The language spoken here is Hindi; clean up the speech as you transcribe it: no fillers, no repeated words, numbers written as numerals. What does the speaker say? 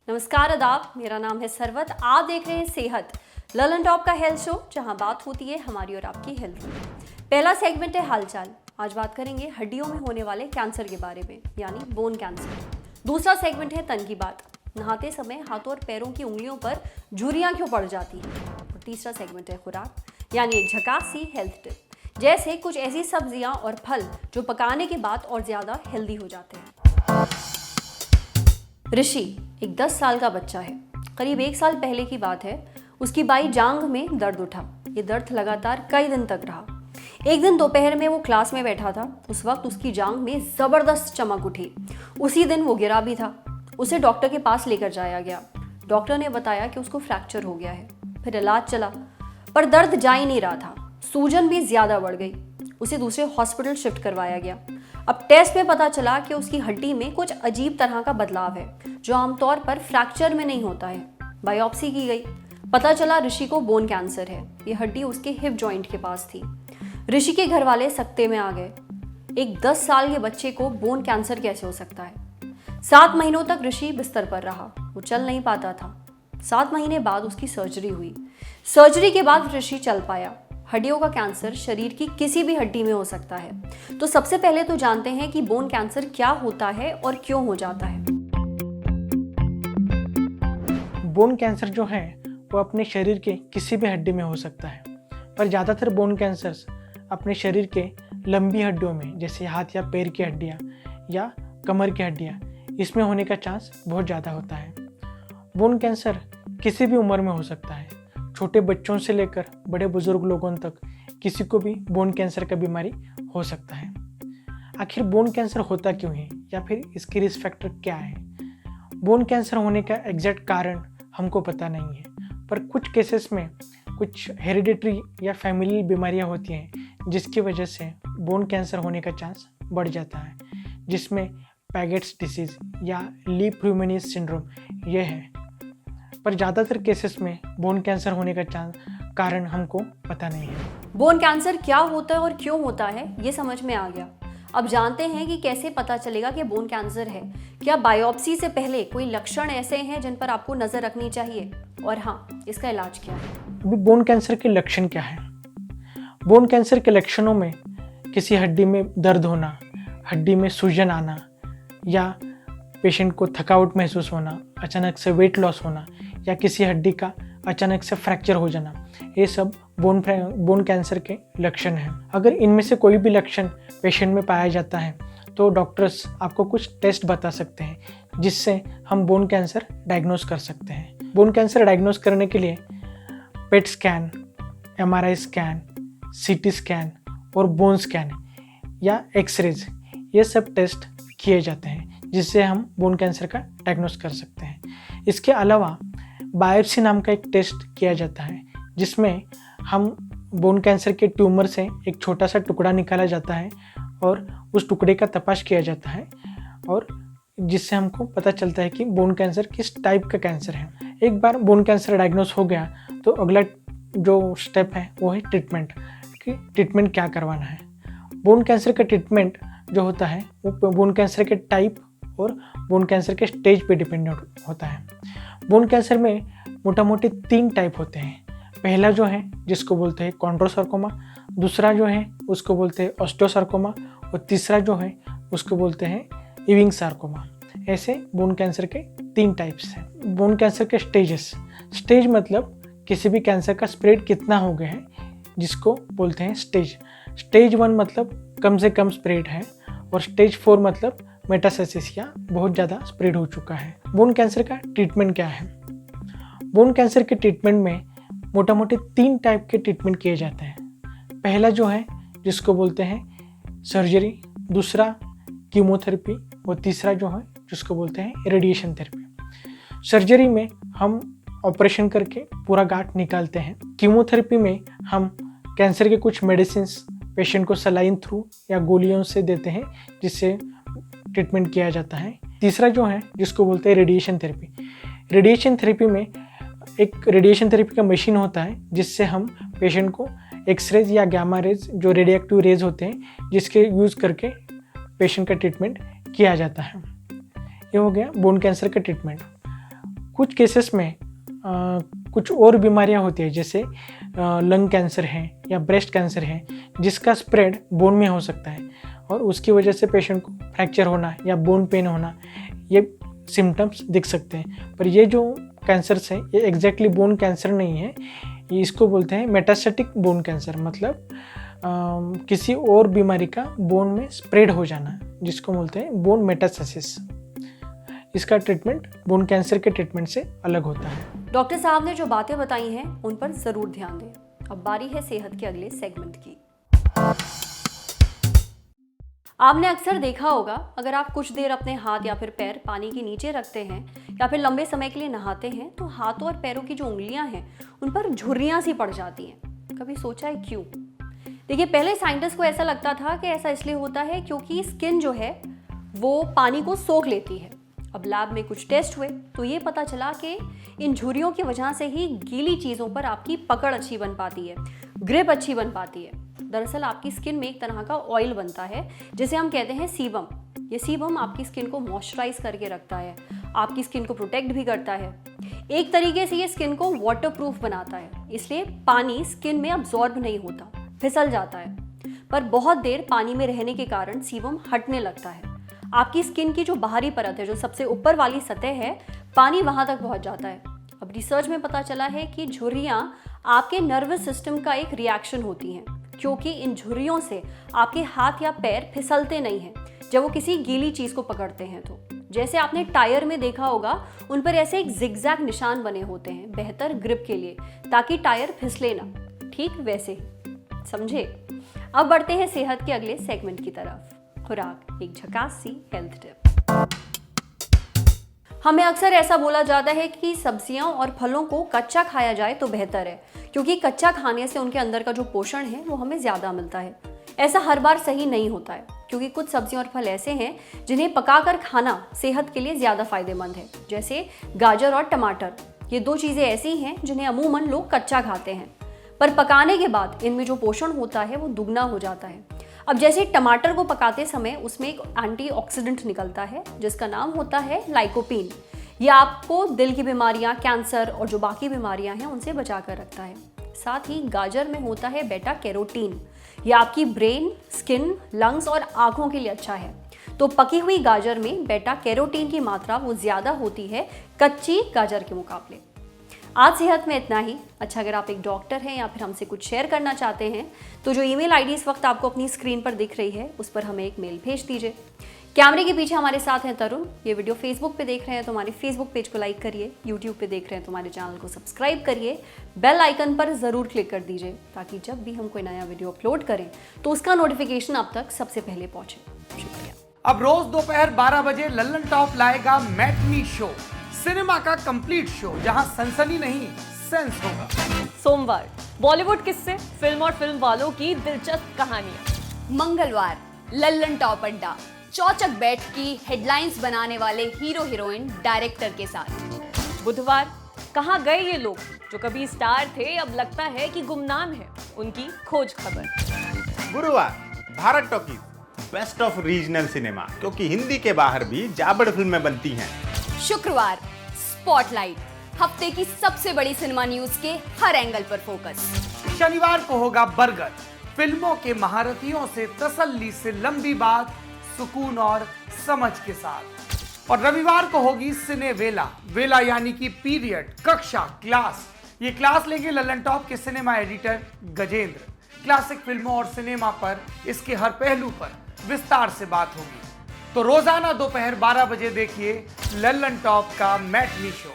नमस्कार आदाब, मेरा नाम है सरवत। आप देख रहे हैं सेहत ललन टॉप का हेल्थ शो, जहां बात होती है हमारी और आपकी हेल्थ की। पहला सेगमेंट है हालचाल। आज बात करेंगे हड्डियों में होने वाले कैंसर के बारे में, यानी बोन कैंसर। दूसरा सेगमेंट है तन की बात, नहाते समय हाथों और पैरों की उंगलियों पर झुर्रियां क्यों पड़ जाती हैं। और तीसरा सेगमेंट है खुराक, यानी एक झकास सी हेल्थ टिप, जैसे कुछ ऐसी सब्जियां और फल जो पकाने के बाद और ज्यादा हेल्दी हो जाते हैं। ऋषि एक 10 साल का बच्चा है। करीब 1 साल पहले की बात है। उसकी बाई जांघ में दर्द उठा। ये दर्द लगातार कई दिन तक रहा। एक दिन दोपहर में वो क्लास में बैठा था। उस वक्त उसकी जांघ में जबरदस्त चमक उठी। उसी दिन वो गिरा भी था। उसे डॉक्टर के पास लेकर जाया गया। डॉक्टर ने बताया कि उसको फ्रैक्चर हो गया है। फिर इलाज चला, पर दर्द जा ही नहीं रहा था। सूजन भी ज्यादा बढ़ गई। उसे दूसरे हॉस्पिटल शिफ्ट करवाया गया। अब टेस्ट में पता चला कि उसकी हड्डी में कुछ अजीब तरह का बदलाव है, जो आमतौर पर फ्रैक्चर में नहीं होता है। बायोप्सी की गई, पता चला ऋषि को बोन कैंसर है। ये हड्डी उसके हिप जॉइंट के पास थी। ऋषि के घर वाले सकते में आ गए। एक 10 साल के बच्चे को बोन कैंसर कैसे हो सकता है। 7 महीनों तक ऋषि बिस्तर पर रहा। वो चल नहीं पाता था। 7 महीने बाद उसकी सर्जरी हुई। सर्जरी के बाद ऋषि चल पाया। हड्डियों का कैंसर शरीर की किसी भी हड्डी में हो सकता है। तो सबसे पहले तो जानते हैं कि बोन कैंसर क्या होता है और क्यों हो जाता है। बोन कैंसर जो है वो अपने शरीर के किसी भी हड्डी में हो सकता है, पर ज़्यादातर बोन कैंसर्स अपने शरीर के लंबी हड्डियों में, जैसे हाथ या पैर की हड्डियाँ या कमर की हड्डियाँ, इसमें होने का चांस बहुत ज़्यादा होता है। बोन कैंसर किसी भी उम्र में हो सकता है। छोटे बच्चों से लेकर बड़े बुजुर्ग लोगों तक किसी को भी बोन कैंसर का बीमारी हो सकता है। आखिर बोन कैंसर होता क्यों है, या फिर इसके रिस्क फैक्टर क्या है। बोन कैंसर होने का एग्जैक्ट कारण हमको पता नहीं है, पर कुछ केसेस में कुछ हेरिडिटरी या फैमिली बीमारियां होती हैं जिसकी वजह से बोन कैंसर होने का चांस बढ़ जाता है, जिसमें पैगेट्स डिसीज या ली फ्यूमेनिस सिंड्रोम ये है। पर ज़्यादातर केसेस में बोन कैंसर होने का कारण हमको पता नहीं है। बोन कैंसर क्या होता है और क्यों होता है, ये समझ में आ गया। अब जानते हैं कि कैसे पता चलेगा कि बोन कैंसर है। क्या बायोप्सी से पहले कोई लक्षण ऐसे हैं जिन पर आपको नजर रखनी चाहिए, और हाँ, इसका इलाज क्या है। अभी बोन कैंसर के लक्षण क्या है। बोन कैंसर के लक्षणों में किसी हड्डी में दर्द होना, हड्डी में सूजन आना, या पेशेंट को थकावट महसूस होना, अचानक से वेट लॉस होना, या किसी हड्डी का अचानक से फ्रैक्चर हो जाना, ये सब बोन कैंसर के लक्षण हैं। अगर इनमें से कोई भी लक्षण पेशेंट में पाया जाता है तो डॉक्टर्स आपको कुछ टेस्ट बता सकते हैं जिससे हम बोन कैंसर डायग्नोस कर सकते हैं। बोन कैंसर डायग्नोस करने के लिए PET scan, MRI scan, CT scan और बोन स्कैन या एक्सरेज, ये सब टेस्ट किए जाते हैं जिससे हम बोन कैंसर का डायग्नोस कर सकते हैं। इसके अलावा बायोप्सी नाम का एक टेस्ट किया जाता है जिसमें हम बोन कैंसर के ट्यूमर से एक छोटा सा टुकड़ा निकाला जाता है और उस टुकड़े का तपाश किया जाता है, और जिससे हमको पता चलता है कि बोन कैंसर किस टाइप का कैंसर है। एक बार बोन कैंसर डायग्नोस हो गया तो अगला जो स्टेप है वो है ट्रीटमेंट, कि ट्रीटमेंट क्या करवाना है। बोन कैंसर का ट्रीटमेंट जो होता है वो बोन कैंसर के टाइप और बोन कैंसर के स्टेज पे डिपेंडेंट होता है। बोन कैंसर में मोटा मोटी 3 टाइप होते हैं। पहला जो है जिसको बोलते हैं कॉन्ड्रोसार्कोमा, दूसरा जो है उसको बोलते हैं ऑस्टियोसार्कोमा, और तीसरा जो है उसको बोलते हैं इविंग सार्कोमा। ऐसे बोन कैंसर के 3 टाइप्स हैं। बोन कैंसर के स्टेज मतलब किसी भी कैंसर का स्प्रेड कितना हो गया है, जिसको बोलते हैं स्टेज 1 मतलब कम से कम स्प्रेड है, और स्टेज 4 मतलब मेटास्टेसिस या बहुत ज़्यादा स्प्रेड हो चुका है। बोन कैंसर का ट्रीटमेंट क्या है। बोन कैंसर के ट्रीटमेंट में मोटा मोटी 3 टाइप के ट्रीटमेंट किए जाते हैं। पहला जो है जिसको बोलते हैं सर्जरी, दूसरा कीमोथेरेपी, और तीसरा जो है जिसको बोलते हैं रेडिएशन थेरेपी। सर्जरी में हम ऑपरेशन करके पूरा गांठ निकालते हैं। कीमोथेरेपी में हम कैंसर के कुछ मेडिसिन पेशेंट को सलाइन थ्रू या गोलियों से देते हैं, जिससे ट्रीटमेंट किया जाता है। तीसरा जो है जिसको बोलते हैं रेडिएशन थेरेपी। रेडिएशन थेरेपी में एक रेडिएशन थेरेपी का मशीन होता है जिससे हम पेशेंट को एक्सरेज या गामा रेज जो रेडियोएक्टिव रेज होते हैं जिसके यूज़ करके पेशेंट का ट्रीटमेंट किया जाता है। ये हो गया बोन कैंसर का ट्रीटमेंट। कुछ केसेस में कुछ और बीमारियां होती है जैसे लंग कैंसर है या ब्रेस्ट कैंसर है जिसका स्प्रेड बोन में हो सकता है और उसकी वजह से पेशेंट को फ्रैक्चर होना या बोन पेन होना ये सिम्टम्स दिख सकते हैं। पर ये जो कैंसर्स हैं ये एग्जैक्टली बोन कैंसर नहीं है, ये इसको बोलते हैं मेटास्टेटिक बोन कैंसर, मतलब किसी और बीमारी का बोन में स्प्रेड हो जाना जिसको बोलते हैं बोन मेटास्टेसिस। इसका ट्रीटमेंट बोन कैंसर के ट्रीटमेंट से अलग होता है। डॉक्टर साहब ने जो बातें बताई हैं उन पर जरूर ध्यान दें। अब बारी है सेहत के अगले सेगमेंट की। आपने अक्सर देखा होगा अगर आप कुछ देर अपने हाथ या फिर पैर पानी के नीचे रखते हैं या फिर लंबे समय के लिए नहाते हैं तो हाथों और पैरों की जो उंगलियां हैं उन पर झुर्रियां सी पड़ जाती हैं। कभी सोचा है क्यों? देखिए, पहले साइंटिस्ट को ऐसा लगता था कि ऐसा इसलिए होता है क्योंकि स्किन जो है वो पानी को सोख लेती है। अब लैब में कुछ टेस्ट हुए तो ये पता चला कि इन झुर्रियों की वजह से ही गीली चीज़ों पर आपकी पकड़ अच्छी बन पाती है, ग्रिप अच्छी बन पाती है। दरअसल आपकी स्किन में एक तरह का ऑयल बनता है जिसे हम कहते हैं सीबम। ये सीबम आपकी स्किन को मॉइस्चराइज करके रखता है, आपकी स्किन को प्रोटेक्ट भी करता है। एक तरीके से ये स्किन को वाटरप्रूफ बनाता है, इसलिए पानी स्किन में अब्जॉर्ब नहीं होता, फिसल जाता है। पर बहुत देर पानी में रहने के कारण सीबम हटने लगता है। आपकी स्किन की जो बाहरी परत है, जो सबसे ऊपर वाली सतह है, पानी वहां तक पहुंच जाता है। अब रिसर्च में पता चला है कि झुर्रियां आपके नर्वस सिस्टम का एक रिएक्शन होती हैं, क्योंकि इन झुर्रियों से आपके हाथ या पैर फिसलते नहीं हैं जब वो किसी गीली चीज को पकड़ते हैं। तो जैसे आपने टायर में देखा होगा, उन पर ऐसे एक जिगजैग निशान बने होते हैं बेहतर ग्रिप के लिए, ताकि टायर फिसले ना। ठीक वैसे ही, समझे? अब बढ़ते हैं सेहत के अगले सेगमेंट की तरफ। खुराक, एक झकास सी हेल्थ टिप। हमें अक्सर ऐसा बोला जाता है कि सब्जियां और फलों को कच्चा खाया जाए तो बेहतर है, क्योंकि कच्चा खाने से उनके अंदर का जो पोषण है वो हमें ज्यादा मिलता है। ऐसा हर बार सही नहीं होता है, क्योंकि कुछ सब्जियां और फल ऐसे हैं जिन्हें पकाकर खाना सेहत के लिए ज्यादा फायदेमंद है, जैसे गाजर और टमाटर। ये दो चीजें ऐसी हैं जिन्हें अमूमन लोग कच्चा खाते हैं, पर पकाने के बाद इनमें जो पोषण होता है वो दुगना हो जाता है। अब जैसे टमाटर को पकाते समय उसमें एक एंटीऑक्सीडेंट निकलता है जिसका नाम होता है लाइकोपीन। ये आपको दिल की बीमारियां, कैंसर और जो बाकी बीमारियां हैं उनसे बचा कर रखता है। साथ ही गाजर में होता है बेटा कैरोटीन। ये आपकी ब्रेन, स्किन, लंग्स और आंखों के लिए अच्छा है। तो पकी हुई गाजर में बेटा कैरोटीन की मात्रा वो ज्यादा होती है कच्ची गाजर के मुकाबले। आज सेहत में इतना ही। अच्छा, अगर आप एक डॉक्टर हैं या फिर हमसे कुछ शेयर करना चाहते हैं तो जो ईमेल आईडी इस वक्त आपको अपनी स्क्रीन पर दिख रही है उस पर हमें एक मेल भेज दीजिए। कैमरे के पीछे हमारे साथ हैं तरुण। ये वीडियो फेसबुक पे देख रहे हैं तो हमारे फेसबुक पेज को लाइक करिए, यूट्यूब पे देख रहे हैं तो हमारे चैनल को सब्सक्राइब करिए, बेल आइकन पर ज़रूर क्लिक कर दीजिए ताकि जब भी हम कोई नया वीडियो अपलोड करें तो उसका नोटिफिकेशन आप तक सबसे पहले पहुंचे। शुक्रिया। अब रोज दोपहर 12 बजे लल्लन टॉप लाएगा मैटनी शो, सिनेमा का कंप्लीट शो जहां सनसनी नहीं सेंस होगा। सोमवार बॉलीवुड किस्से, फिल्म और फिल्म वालों की दिलचस्प कहानियां। मंगलवार लल्लन टॉप अड्डा, चौचक बैठ की हेडलाइंस बनाने वाले हीरो हीरोइन डायरेक्टर के साथ। बुधवार कहाँ गए ये लोग जो कभी स्टार थे अब लगता है कि गुमनाम है, उनकी खोज खबर। गुरुवार Bharat talkies, best of regional cinema, क्योंकि हिंदी के बाहर भी जाबड़ फिल्में बनती हैं। शुक्रवार स्पॉटलाइट, हफ्ते की सबसे बड़ी सिनेमा न्यूज के हर एंगल पर फोकस। शनिवार को होगा बरगद, फिल्मों के महारथियों से तसल्ली से लंबी बात, सुकून और समझ के साथ। और रविवार को होगी सिने वेला, वेला यानी कि पीरियड, कक्षा, क्लास। ये क्लास लेंगे लल्लन टॉप के सिनेमा एडिटर गजेंद्र। क्लासिक फिल्मों और सिनेमा पर, इसके हर पहलू पर विस्तार से बात होगी। तो रोजाना दोपहर 12 बजे देखिए लल्लन टॉप का मैटनी शो।